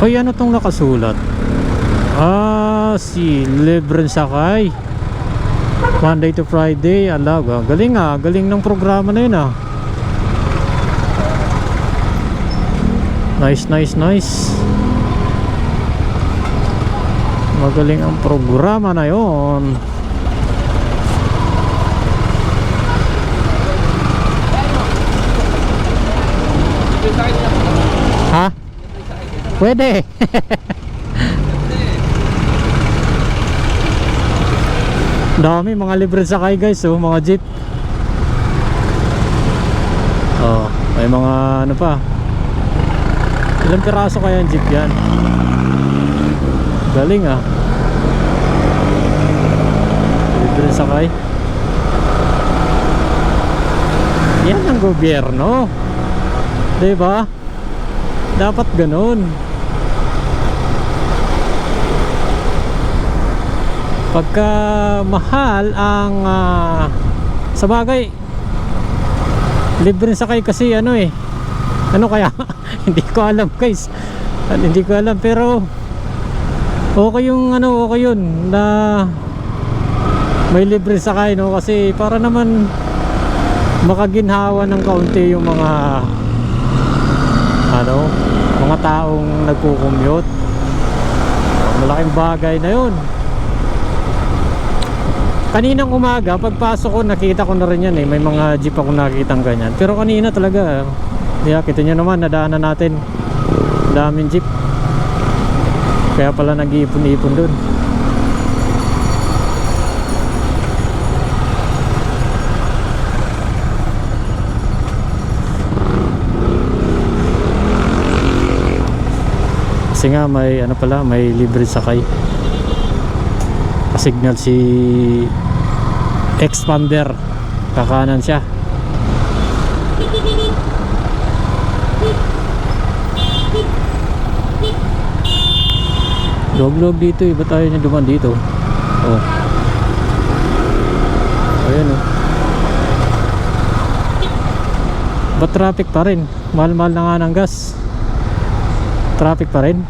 Hoy, ano tong nakasulat? Si libreng sakay Monday to Friday. Alaga, galing galing ng programa na yun Nice. Magaling ang programa na yun. Ha? Pwede. Dami mga libre sakay guys, mga jeep. May mga ano pa. Ilang piraso kaya yung jeep yan? Galing libre sakay. Yan ang gobyerno, diba? Dapat ganun. Pagka mahal ang sa bagay, libre sakay kasi ano kaya hindi ko alam guys, hindi ko alam, pero okay yung okay yun na may libre sakay, kasi para naman makaginhawa ng kaunti yung mga mga taong nagko-commute. Malaking bagay na yun. Kaninang umaga pagpasok ko, nakita ko na rin yan may mga jeep ako nakikitang ganyan, pero kanina talaga kita nyo naman, nadaanan natin daming jeep, kaya pala nag-iipon-ipon dun. Kasi nga may libre sakay. Signal si Expander, kakanan siya. Log dito ba't tayo niya duman dito? Ayan ba't traffic pa rin? Mahal-mahal na nga ng gas, traffic pa rin.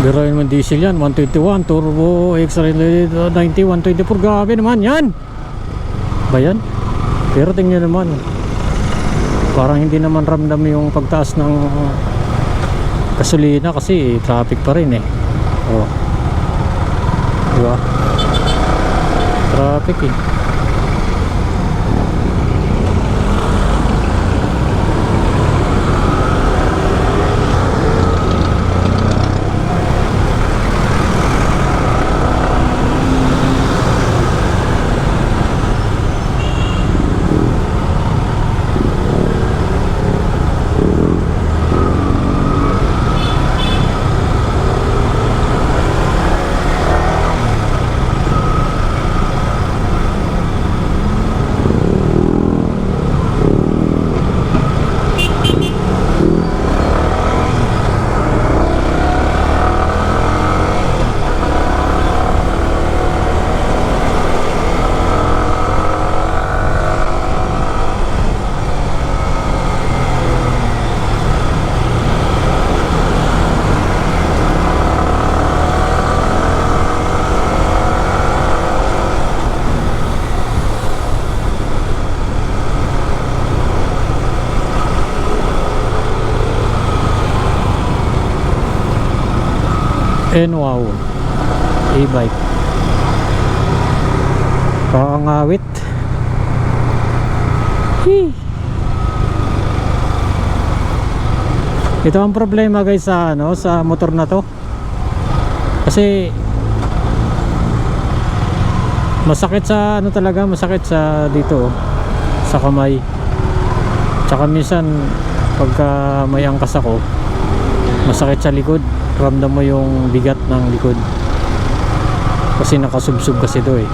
Birahin naman diesel yan, 121 turbo extra 90 124. Grabe naman yan ba yan? Pero tingnan naman, parang hindi naman ramdam yung pagtaas ng gasolina kasi traffic pa rin diba? Traffic And wow, e-bike. Kaangawit. Ito ang problema guys sa ano, sa motor na to. Kasi masakit sa ano talaga, masakit sa dito sa kamay. Tsaka minsan pagka may angkas ako, masakit sa likod. Ramdam mo yung bigat ng likod. Kasi nakasubsub kasi ito eh.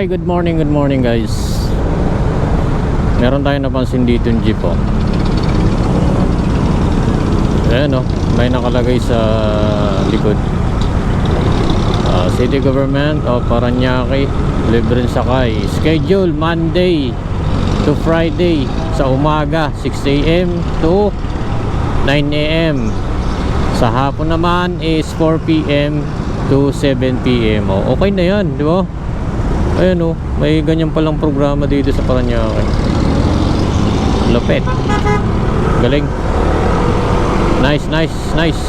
Okay, good morning guys. Meron tayong napansin dito yung jeep oh. Ayan oh, may nakalagay sa likod. City Government of Paranaque, libreng sakay. Schedule Monday to Friday sa umaga 6 AM to 9 AM. Sa hapon naman is 4 PM to 7 PM. Oh, okay na yan, di ba? Ayan oh, may ganyan palang programa dito sa Paranaque. Lapit. Galing. Nice.